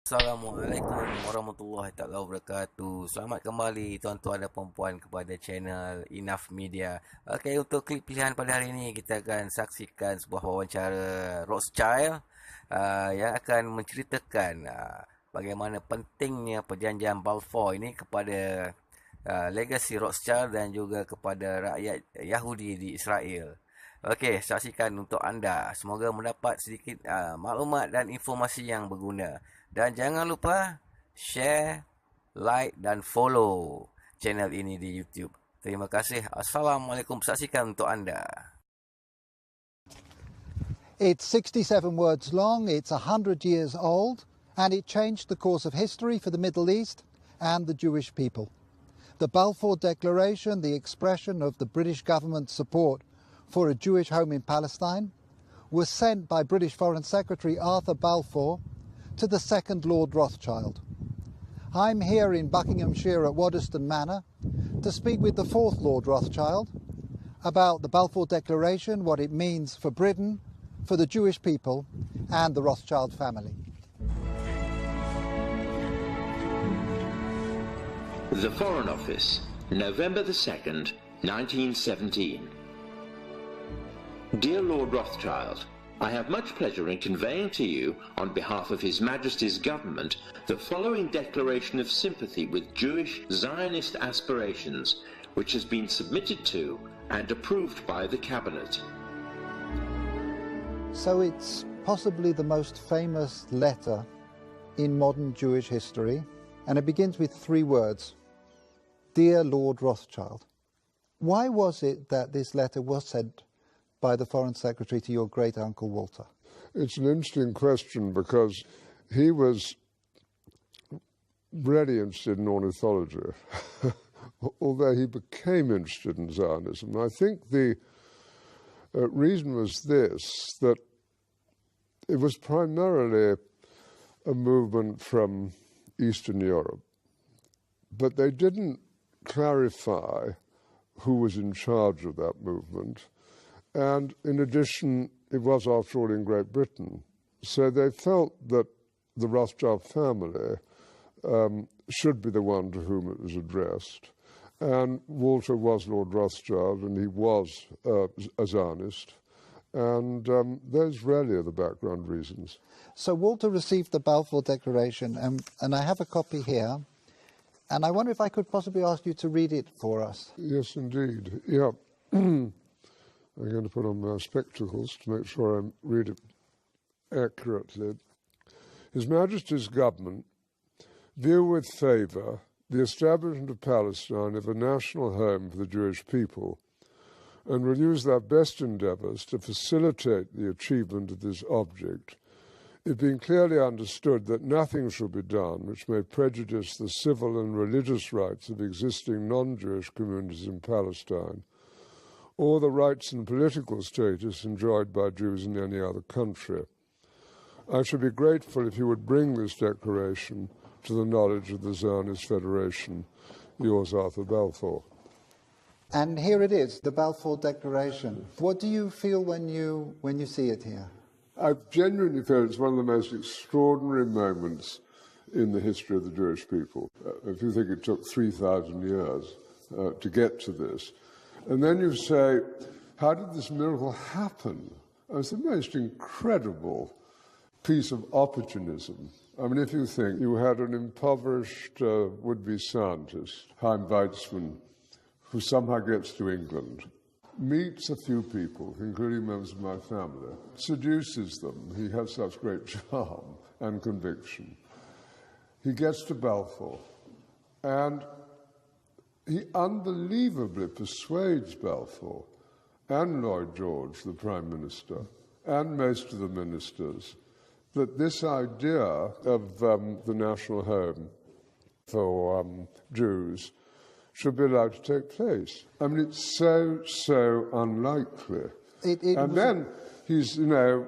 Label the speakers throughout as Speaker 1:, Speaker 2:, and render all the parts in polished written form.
Speaker 1: Assalamualaikum warahmatullahi taala wabarakatuh. Selamat kembali tuan-tuan dan puan-puan kepada channel Enough Media. Okey, untuk klip pilihan pada hari ini kita akan saksikan sebuah wawancara Rothschild yang akan menceritakan bagaimana pentingnya perjanjian Balfour ini kepada legasi Rothschild dan juga kepada rakyat Yahudi di Israel. Okey, saksikan untuk anda. Semoga mendapat sedikit maklumat dan informasi yang berguna. Dan jangan lupa share, like dan follow channel ini di YouTube. Terima kasih. Assalamualaikum. Saksikan untuk anda.
Speaker 2: It's 67 words long, it's 100 years old, and it changed the course of history for the Middle East and the Jewish people. The Balfour Declaration, the expression of the British government's support for a Jewish home in Palestine, was sent by British Foreign Secretary Arthur Balfour to the second Lord Rothschild. I'm here in Buckinghamshire at Waddesdon Manor to speak with the fourth Lord Rothschild about the Balfour Declaration, what it means for Britain, for the Jewish people and the Rothschild family.
Speaker 3: The Foreign Office, November the 2nd, 1917. Dear Lord Rothschild, I have much pleasure in conveying to you, on behalf of His Majesty's Government, the following declaration of sympathy with Jewish Zionist aspirations, which has been submitted to and approved by the Cabinet.
Speaker 2: So it's possibly the most famous letter in modern Jewish history, and it begins with three words: Dear Lord Rothschild. Why was it that this letter was sent by the Foreign Secretary to your great-uncle Walter?
Speaker 4: It's an interesting question because he was really interested in ornithology, although he became interested in Zionism. I think the reason was this, that it was primarily a movement from Eastern Europe, but they didn't clarify who was in charge of that movement. And in addition, it was, after all, in Great Britain. So they felt that the Rothschild family should be the one to whom it was addressed. And Walter was Lord Rothschild, and he was a Zionist. And those really are the background reasons.
Speaker 2: So Walter received the Balfour Declaration, and I have a copy here. And I wonder if I could possibly ask you to read it for us.
Speaker 4: Yes, indeed. Yeah. I'm going to put on my spectacles to make sure I read it accurately. His Majesty's Government view with favour the establishment of Palestine as a national home for the Jewish people, and will use their best endeavours to facilitate the achievement of this object, it being clearly understood that nothing shall be done which may prejudice the civil and religious rights of existing non-Jewish communities in Palestine, or the rights and political status enjoyed by Jews in any other country. I should be grateful if you would bring this declaration to the knowledge of the Zionist Federation. Yours, Arthur Balfour.
Speaker 2: And here it is, the Balfour Declaration. What do you feel when you see it here?
Speaker 4: I genuinely feel it's one of the most extraordinary moments in the history of the Jewish people. If you think it took 3,000 years to get to this, and then you say, how did this miracle happen? It's the most incredible piece of opportunism. I mean, if you think you had an impoverished would-be scientist, Chaim Weizmann, who somehow gets to England, meets a few people, including members of my family, seduces them. He has such great charm and conviction. He gets to Balfour, and he unbelievably persuades Balfour and Lloyd George, the Prime Minister, and most of the ministers, that this idea of the national home for Jews should be allowed to take place. I mean, it's so unlikely. And then he's,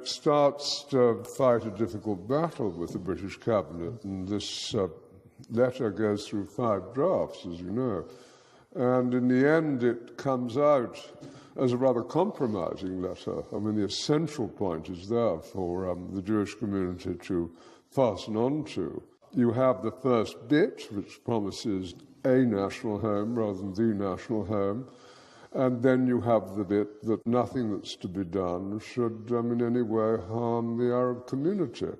Speaker 4: starts to fight a difficult battle with the British cabinet, and this letter goes through 5 drafts, as you know. And in the end, it comes out as a rather compromising letter. I mean, the essential point is there for the Jewish community to fasten onto. You have the first bit, which promises a national home rather than the national home, and then you have the bit that nothing that's to be done should in any way harm the Arab community.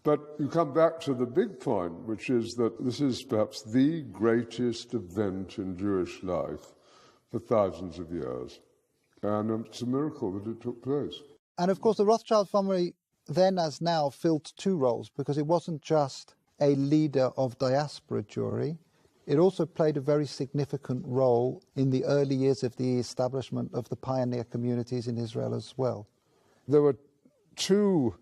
Speaker 4: But you come back to the big point, which is that this is perhaps the greatest event in Jewish life for thousands of years. And it's a miracle that it took place.
Speaker 2: And of course, the Rothschild family then as now filled two roles, because it wasn't just a leader of diaspora Jewry, it also played a very significant role in the early years of the establishment of the pioneer communities in Israel as well.
Speaker 4: There were two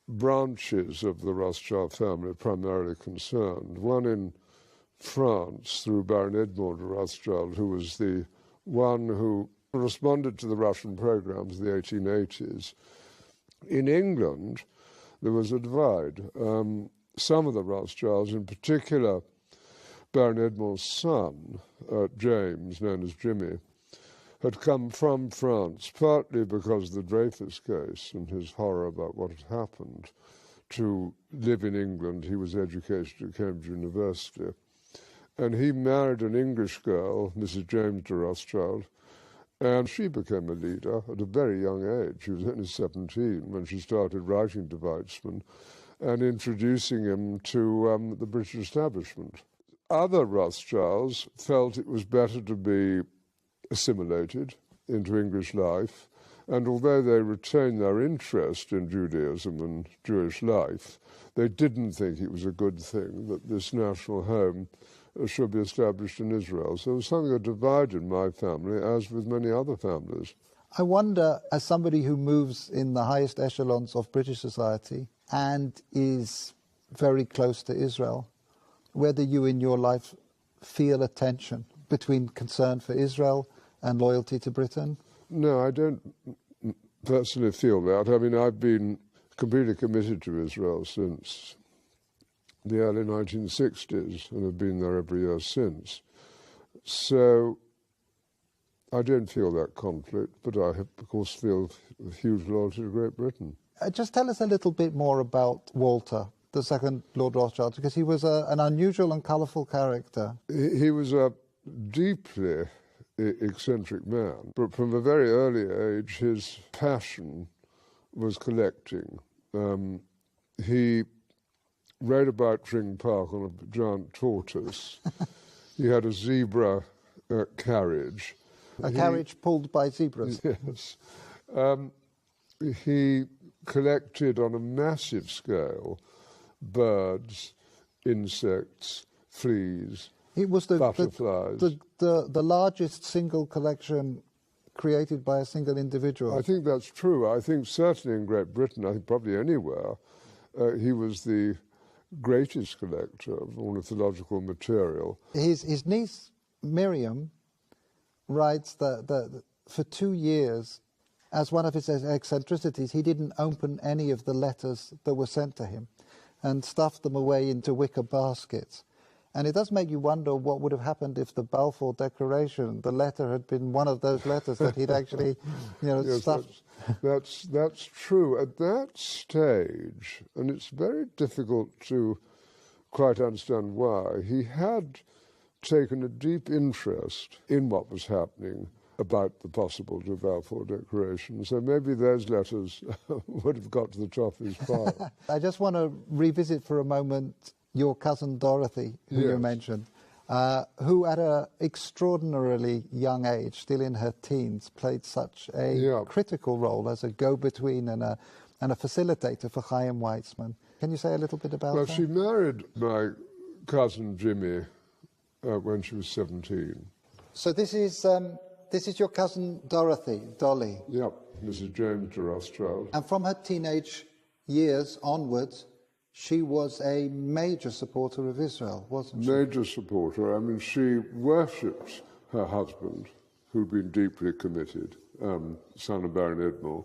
Speaker 4: branches of the Rothschild family primarily concerned. One in France through Baron Edmond de Rothschild, who was the one who responded to the Russian programs of the 1880s. In England, there was a divide. Some of the Rothschilds, in particular Baron Edmond's son, James, known as Jimmy, had come from France, partly because of the Dreyfus case and his horror about what had happened, to live in England. He was educated at Cambridge University. And he married an English girl, Mrs. James de Rothschild, and she became a leader at a very young age. She was only 17 when she started writing to Weizmann and introducing him to the British establishment. Other Rothschilds felt it was better to be assimilated into English life, and although they retained their interest in Judaism and Jewish life, they didn't think it was a good thing that this national home should be established in Israel. So it was something that divided my family, as with many other families.
Speaker 2: I wonder, as somebody who moves in the highest echelons of British society and is very close to Israel, whether you in your life feel a tension between concern for Israel and loyalty to Britain?
Speaker 4: No, I don't personally feel that. I mean, I've been completely committed to Israel since the early 1960s and have been there every year since. So I don't feel that conflict, but I, of course, feel huge loyalty to Great Britain.
Speaker 2: Just tell us a little bit more about Walter, the second Lord Rothschild, because he was an unusual and colourful character.
Speaker 4: He was a deeply eccentric man, but from a very early age his passion was collecting. He rode about Tring Park on a giant tortoise. He had a zebra carriage.
Speaker 2: A carriage pulled by zebras?
Speaker 4: Yes. He collected on a massive scale birds, insects, fleas,
Speaker 2: it was
Speaker 4: butterflies.
Speaker 2: The largest single collection created by a single individual.
Speaker 4: I think that's true. I think certainly in Great Britain, I think probably anywhere, he was the greatest collector of ornithological material.
Speaker 2: His niece, Miriam, writes that for 2 years, as one of his eccentricities, he didn't open any of the letters that were sent to him and stuffed them away into wicker baskets. And it does make you wonder what would have happened if the Balfour Declaration, the letter had been one of those letters that he'd actually,
Speaker 4: yes,
Speaker 2: stuffed.
Speaker 4: That's true. At that stage, and it's very difficult to quite understand why, he had taken a deep interest in what was happening about the possible Balfour Declaration. So maybe those letters would have got to the top of his pile.
Speaker 2: I just want to revisit for a moment your cousin Dorothy, who you mentioned, who at an extraordinarily young age, still in her teens, played such a critical role as a go-between and a facilitator for Chaim Weizmann. Can you say a little bit about that?
Speaker 4: Well, she married my cousin Jimmy when she was 17.
Speaker 2: So this is your cousin Dorothy, Dolly.
Speaker 4: Yep, Mrs. James de Rothschild.
Speaker 2: And from her teenage years onwards, she was a major supporter of Israel, wasn't she?
Speaker 4: Major supporter. I mean, she worshipped her husband, who'd been deeply committed, son of Baron Edmond.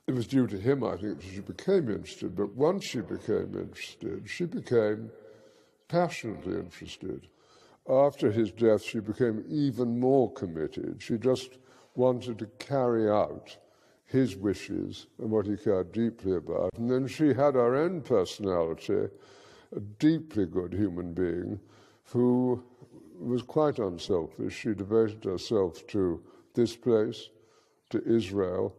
Speaker 4: It was due to him, I think, that she became interested. But once she became interested, she became passionately interested. After his death, she became even more committed. She just wanted to carry out his wishes and what he cared deeply about. And then she had her own personality, a deeply good human being who was quite unselfish. She devoted herself to this place, to Israel,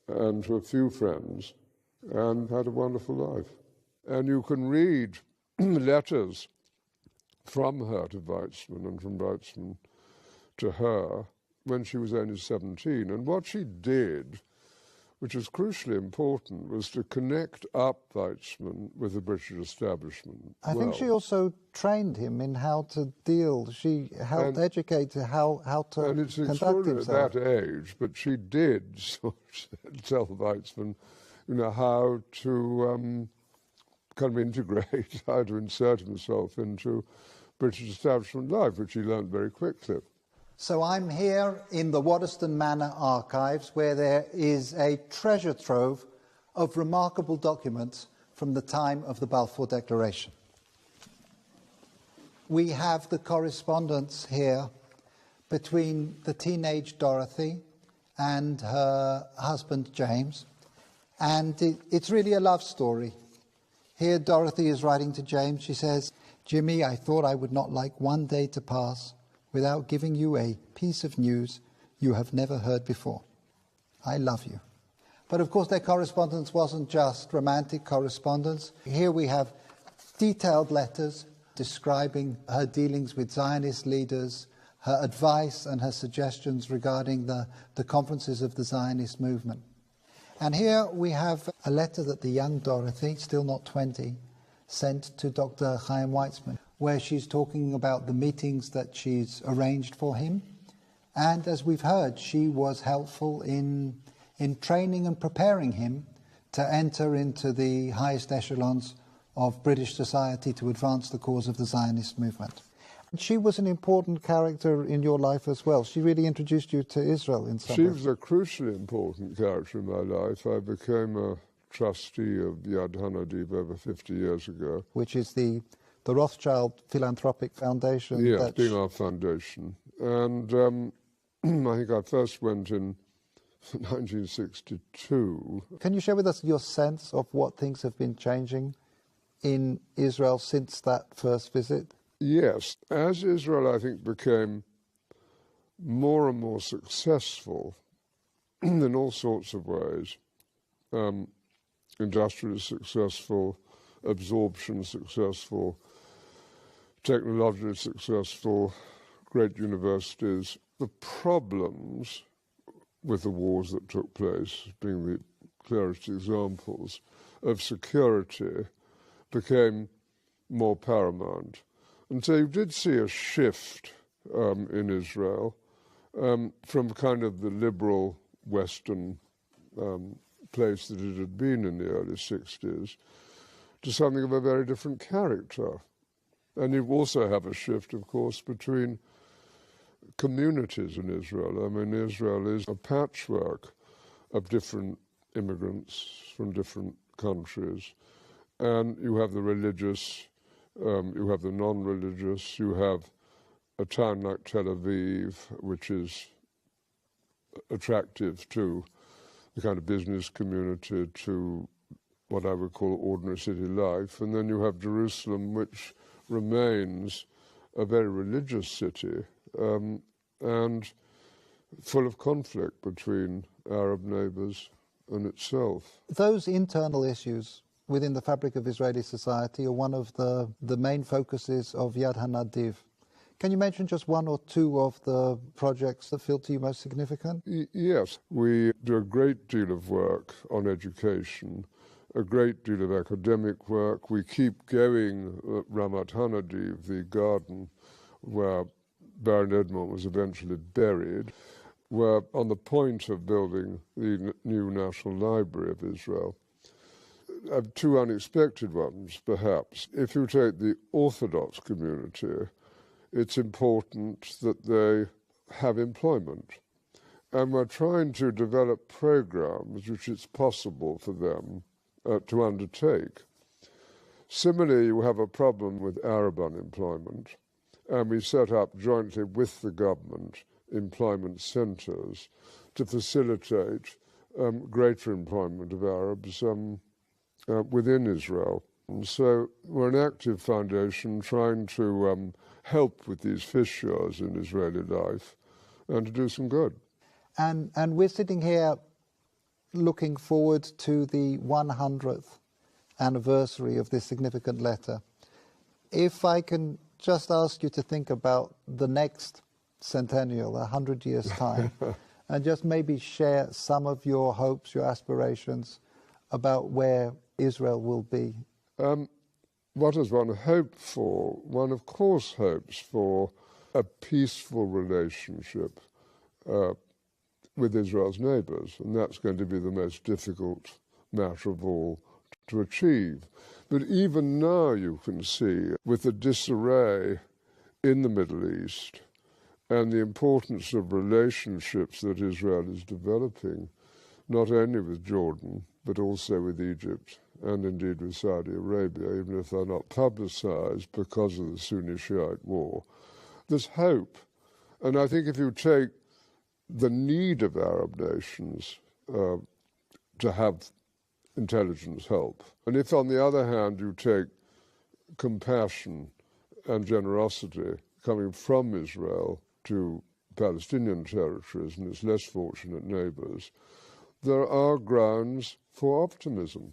Speaker 4: and to a few friends, and had a wonderful life. And you can read letters from her to Weizmann and from Weizmann to her when she was only 17. And what she did, which was crucially important, was to connect up Weizmann with the British establishment.
Speaker 2: I think she also trained him in how to deal. She helped educate how to
Speaker 4: and it's
Speaker 2: conduct himself.
Speaker 4: At that age, but she did sort of tell Weizmann, how to kind of integrate, how to insert himself into British establishment life, which he learned very quickly.
Speaker 2: So I'm here in the Waddesdon Manor archives, where there is a treasure trove of remarkable documents from the time of the Balfour Declaration. We have the correspondence here between the teenage Dorothy and her husband James, and it's really a love story. Here Dorothy is writing to James. She says, "Jimmy, I thought I would not like one day to pass without giving you a piece of news you have never heard before. I love you." But of course their correspondence wasn't just romantic correspondence. Here we have detailed letters describing her dealings with Zionist leaders, her advice and her suggestions regarding the conferences of the Zionist movement. And here we have a letter that the young Dorothy, still not 20, sent to Dr. Chaim Weizmann, where she's talking about the meetings that she's arranged for him. And as we've heard, she was helpful in training and preparing him to enter into the highest echelons of British society to advance the cause of the Zionist movement. And she was an important character in your life as well. She really introduced you to Israel in some way.
Speaker 4: She was a crucially important character in my life. I became a trustee of Yad Hanadiv over 50 years ago.
Speaker 2: Which is the Rothschild Philanthropic Foundation.
Speaker 4: Yeah, being our foundation. And I think I first went in 1962.
Speaker 2: Can you share with us your sense of what things have been changing in Israel since that first visit?
Speaker 4: Yes. As Israel, I think, became more and more successful in all sorts of ways, industrially successful, absorption successful, technologically successful, great universities, the problems with the wars that took place, being the clearest examples, of security became more paramount. And so you did see a shift in Israel from kind of the liberal Western place that it had been in the early 60s to something of a very different character. And you also have a shift, of course, between communities in Israel. I mean, Israel is a patchwork of different immigrants from different countries. And you have the religious, you have the non-religious, you have a town like Tel Aviv, which is attractive to the kind of business community, to what I would call ordinary city life. And then you have Jerusalem, which remains a very religious city and full of conflict between Arab neighbors and itself.
Speaker 2: Those internal issues within the fabric of Israeli society are one of the main focuses of Yad Hanadiv. Can you mention just one or two of the projects that feel to you most significant?
Speaker 4: Yes, we do a great deal of work on education, a great deal of academic work. We keep going at Ramat Hanadiv, the garden where Baron Edmond was eventually buried. We're on the point of building the new National Library of Israel. Two unexpected ones, perhaps. If you take the Orthodox community, it's important that they have employment. And we're trying to develop programs which it's possible for them to undertake. Similarly, you have a problem with Arab unemployment, and we set up jointly with the government employment centres to facilitate greater employment of Arabs within Israel. And so we're an active foundation trying to help with these fissures in Israeli life and to do some good.
Speaker 2: And we're sitting here looking forward to the 100th anniversary of this significant letter. If I can just ask you to think about the next centennial, 100 years' time, and just maybe share some of your hopes, your aspirations about where Israel will be.
Speaker 4: What does one hope for? One, of course, hopes for a peaceful relationship with Israel's neighbours, and that's going to be the most difficult matter of all to achieve. But even now you can see, with the disarray in the Middle East and the importance of relationships that Israel is developing, not only with Jordan, but also with Egypt and indeed with Saudi Arabia, even if they're not publicised because of the Sunni-Shiite war, there's hope. And I think if you take the need of Arab nations to have intelligence help, and if on the other hand you take compassion and generosity coming from Israel to Palestinian territories and its less fortunate neighbours, there are grounds for optimism,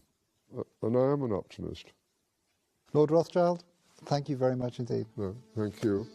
Speaker 4: and I am an optimist.
Speaker 2: Lord Rothschild, thank you very much indeed.
Speaker 4: No, thank you.